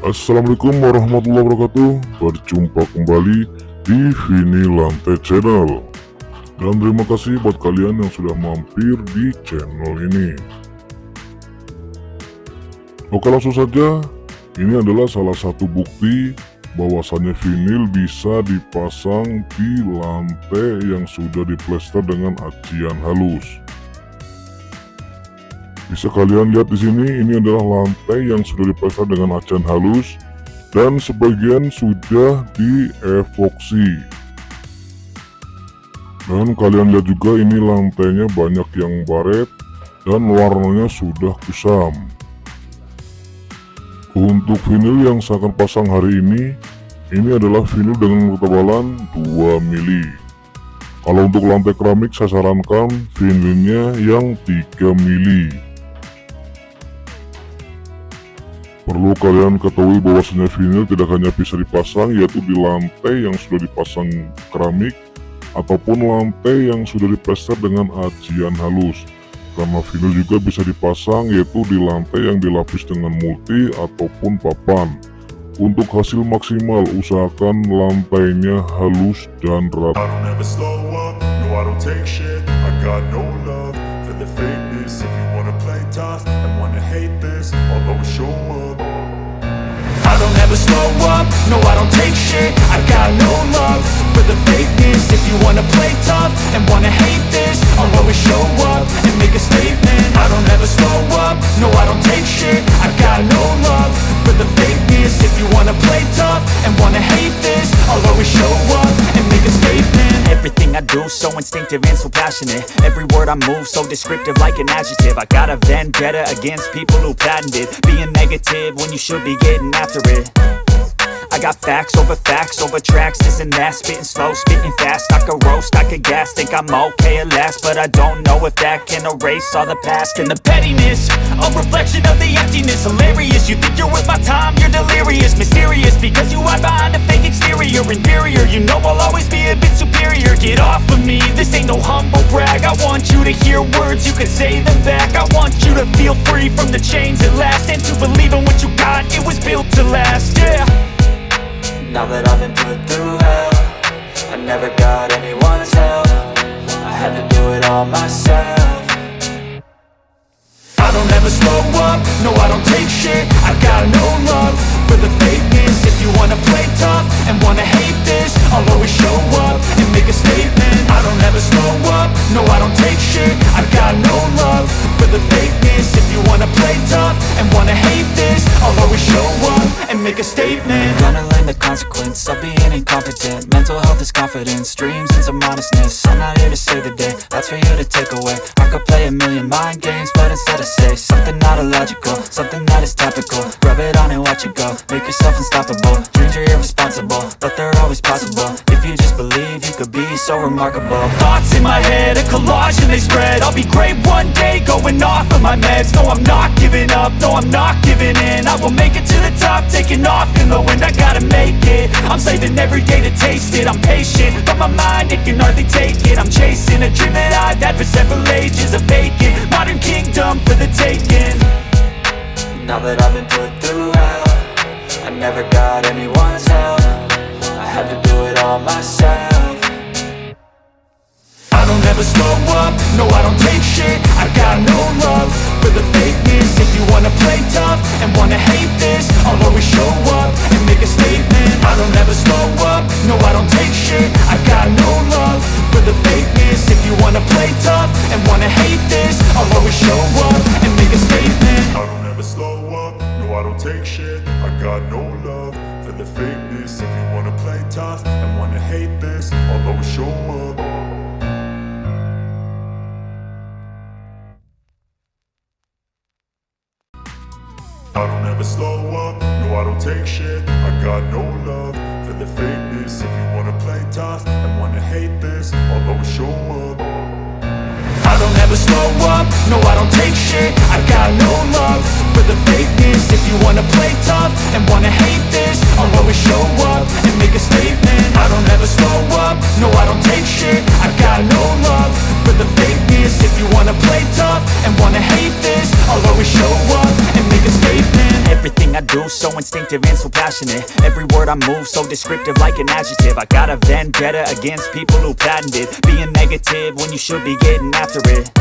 Assalamualaikum warahmatullahi wabarakatuh. Berjumpa kembali di Vini Lantai Channel. Dan terima kasih buat kalian yang sudah mampir di channel ini. Oke, langsung saja. Ini adalah salah satu bukti bahwasannya vinil bisa dipasang di lantai yang sudah diplester dengan acian halus. Bisa kalian lihat di sini, ini adalah lantai yang sudah diplester dengan acian halus dan sebagian sudah diepoksi. Dan kalian lihat juga ini lantainya banyak yang baret dan warnanya sudah kusam. Untuk vinil yang saya akan pasang hari ini adalah vinil dengan ketebalan 2 mili. Kalau untuk lantai keramik saya sarankan vinilnya yang 3 mili. Perlu kalian ketahui bahwasanya vinil tidak hanya bisa dipasang yaitu di lantai yang sudah dipasang keramik ataupun lantai yang sudah diplester dengan acian halus. Karena vinil juga bisa dipasang yaitu di lantai yang dilapis dengan multi ataupun papan. Untuk hasil maksimal usahakan lantainya halus dan rata. I don't ever slow up, no I don't take shit. I got no love for the fakeness. If you wanna play tough and wanna hate this, I'll always show up and make a statement. I don't ever slow up, no I don't take shit. I got no love for the fakeness. If you wanna play tough and wanna hate this, I'll always show up and make a statement. Everything I do so instinctive and so passionate. Every word I move so descriptive like an adjective. I got a vendetta against people who patented being negative when you should be getting after it. I got facts over tracks, this and that. Spitting slow, spitting fast. I could roast, I could gas. Think I'm okay at last, but I don't know if that can erase all the past. And the pettiness, a reflection of the emptiness. Hilarious, you think you're worth my time, you're delirious. Mysterious, because you hide behind a fake exterior. Inferior, you know I'll always be a bit superior. Get off of me, this ain't no humble brag. I want you to hear words, you can say them back. I want you to feel free from the chains at last, and to believe in what you got, it was built to last, yeah. Now that I've been put through hell, I never got anyone's help. I had to do it all myself. I don't ever slow up, no I don't take shit. I got no love for the fakeness. If you wanna play tough and wanna hate this, I'll always show up and make a statement. I don't ever slow up, no I don't take shit. I got no love for the fakeness. If you wanna play tough and wanna hate this, I'll always show up and make a statement. Gonna learn the consequence of being incompetent. Mental health is confidence, dreams and some modestness. I'm not here to save the day, that's for you to take away. I could play a million mind games, but instead I say something not illogical, something that is topical. Rub it on and watch it go, make yourself unstoppable. Dreams are irresponsible, but they're always possible. If you just believe, you could be so remarkable. Thoughts in my head, a collage and they spread. I'll be great one day, going off of my meds. No, I'm not giving up, no, I'm not giving in. I will make it to the top, taking off in the wind. I gotta make it, I'm saving every day to taste it. I'm patient, but my mind, it can hardly take it. I'm chasing a dream that I've had for several ages. A vacant, modern kingdom for the taking. Now that I've been put through hell, I never got anyone's help. I had to do it all myself. I don't ever slow up, no I don't take shit. I got no love for the fakeness. If you wanna play tough and wanna hate this, I'll always show up and make a statement. I don't ever slow up, no I don't take shit. I got no love for the fakeness. If you wanna play tough and wanna hate this, I'll always show up and make a statement. I don't ever slow up, no I don't take shit. I got no love for the fakeness. If you wanna play tough and wanna hate this, I'll always show up. I don't ever slow up, no I don't take shit. I got no love for the fakeness. If you wanna play tough and wanna hate this, I'll always show up. I don't ever slow up, no I don't take shit. I got no love for the fakeness. If you wanna play tough and wanna hate this, I'll always show up and make a statement. I don't ever slow up, no I don't take shit. I got no love for the fakeness. If you wanna play tough and wanna hate this, I'll always show up and make a statement. Everything I do do so instinctive and so passionate. Every word I move so descriptive like an adjective. I got a vendetta against people who patented being negative when you should be getting after it.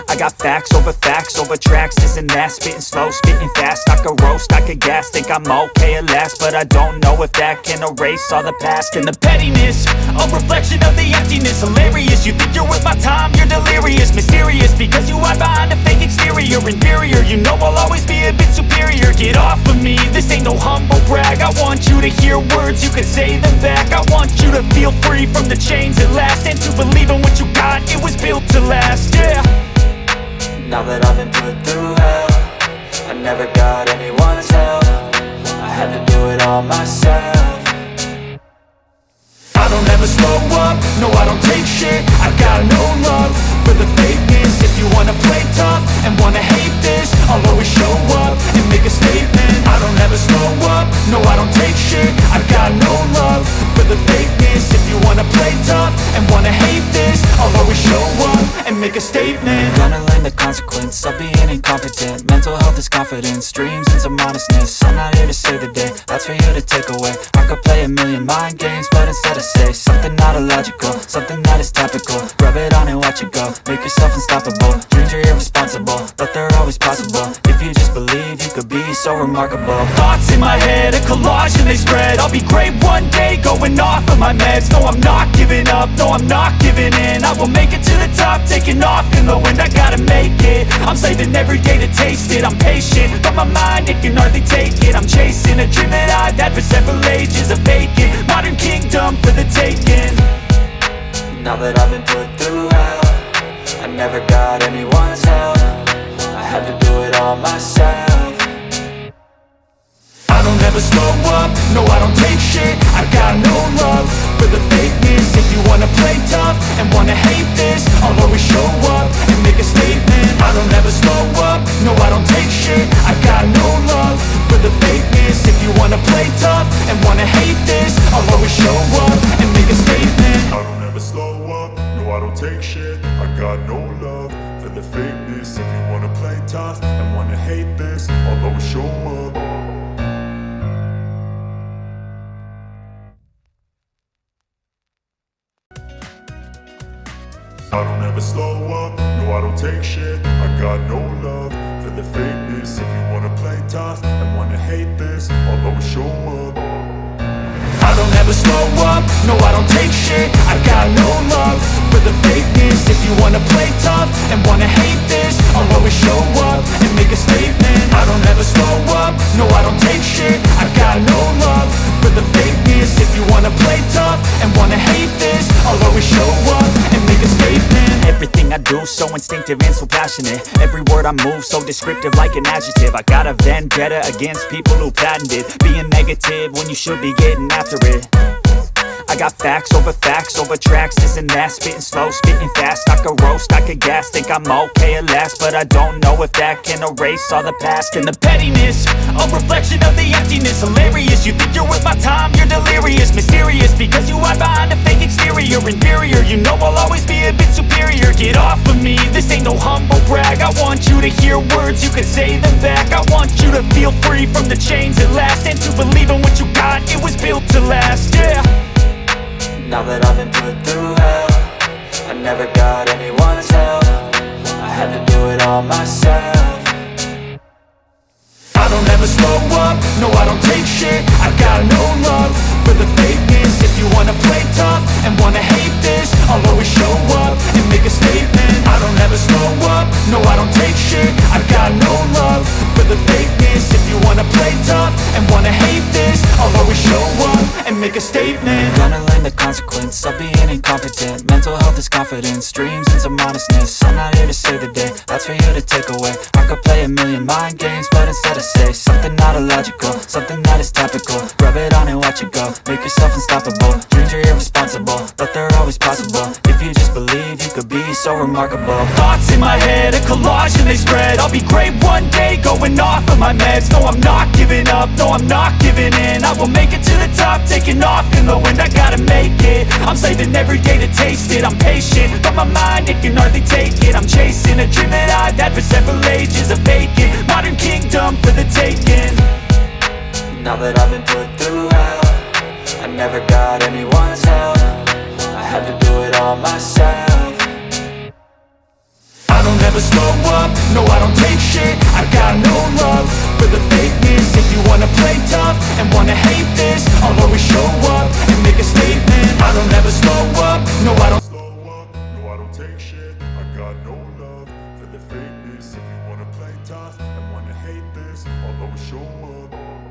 I got facts over tracks, this and that. Spitting slow, spitting fast, I could roast, I could gas. Think I'm okay at last, but I don't know if that can erase all the past. And the pettiness, a reflection of the emptiness. Hilarious, you think you're worth my time, you're delirious. Mysterious, because you hide behind a fake exterior. Inferior, you know I'll always be a bit superior. Get off of me, this ain't no humble brag. I want you to hear words, you can say them back. I want you to feel free from the chains at last, and to believe in what you got, it was built to last, yeah. Now that I've been put through hell, I never got anyone's help. I had to do it all myself. I don't ever slow up, no I don't take shit. I got no love for the fakeness. If you wanna play tough and wanna hate this, I'll always show up and make a statement. I don't ever slow up, no I don't take shit. I got no love for the fakeness. If you wanna play tough and wanna hate this, I'll always show up and make a statement. Gonna learn the consequence of being incompetent. Mental health is confidence, dreams into modestness. I'm not here to save the day, that's for you to take away. I could play a million mind games, but instead I say something not illogical, something that is topical. Rub it on and watch it go, make yourself unstoppable. Dreams are irresponsible, but they're always possible. If you just believe, you could be so remarkable. Thoughts in my head, a collage and they spread. I'll be great one day, going off of my meds. No, I'm not giving up, no, I'm not giving in. I will make it to the top, taking off in the wind. I gotta make it, I'm saving every day to taste it. I'm patient, but my mind, it can hardly take it. I'm chasing a dream that I've had for several ages. A vacant, modern kingdom for the taking. Now that I've been put through hell, I never got anyone's help. I had to do it all myself. I don't ever slow up, no I don't take shit. I got no love for the fakeness. If you wanna play tough and wanna hate this, I'll always show up and make a statement. I don't ever slow up, no I don't take shit. I got no love for the fakeness. If you wanna play tough and wanna hate this, I'll always show up and make a statement. I don't ever slow up, no I don't take shit. I got no love for the fakeness. If you wanna play tough and wanna hate this, I'll always show up. I don't ever slow up, no I don't take shit. I got no love for the fakeness. If you wanna play tough and wanna hate this, I'll always show up. I don't ever slow up, no I don't take shit. I got no love for the fakeness. If you wanna play tough and wanna hate this, I'll always show up and make a statement. I don't ever slow up, no I don't take shit. I got no love for the fakeness. If you wanna play tough and wanna hate this, I'll always show up and make a statement. Everything I do so instinctive and so passionate. Every word I move so descriptive like an adjective. I got a vendetta against people who patented being negative when you should be getting after it. I got facts over tracks, this and that. Spitting slow, spitting fast, I could roast, I could gas. Think I'm okay at last, but I don't know if that can erase all the past. And the pettiness, a reflection of the emptiness. Hilarious, you think you're worth my time, you're delirious. Mysterious, because you hide behind a fake exterior. Inferior, you know I'll always be a bit superior. Get off of me, this ain't no humble brag. I want you to hear words, you can say them back. I want you to feel free from the chains at last, and to believe in what you got, it was built to last, yeah. Now that I've been put through hell, I never got anyone's help. I had to do it all myself. I don't ever slow up, no I don't take shit. I got no love for the fakeness. If you wanna play tough and wanna hate this, I'll always show up and make a statement. I don't ever slow up, no I don't take shit. I got no love for the fakeness. If you wanna play tough and wanna hate this, I'll always show up and make a statement. Gonna learn the consequence of being incompetent. Mental health is confidence, dreams into modestness. I'm not here to save the day, that's for you to take away. I could play a million mind games, but instead I say something not illogical, something that is topical. Rub it on and watch it go, make yourself unstoppable. Dreams are irresponsible, but they're always possible. If you just believe, you could be so remarkable. Thoughts in my head, a collage and they spread. I'll be great one day, going off of my meds. No, I'm not giving up, no, I'm not giving in. I will make it to the top, taking off in the wind. I gotta make it, I'm saving every day to taste it. I'm patient, but my mind, it can hardly take it. I'm chasing a dream that I've had for several ages. A vacant, modern kingdom for the taking. that I've been put through hell, I never got anyone's help, I had to do it all myself. I don't ever slow up, no I don't take shit. I got no love for the fakeness. If you wanna play tough and wanna hate this, I'll always show up and make a statement. I don't ever slow up, no I don't Slow up, no I don't take shit. I got no love for the fakeness. If you wanna play tough and wanna hate this, I'll always show up.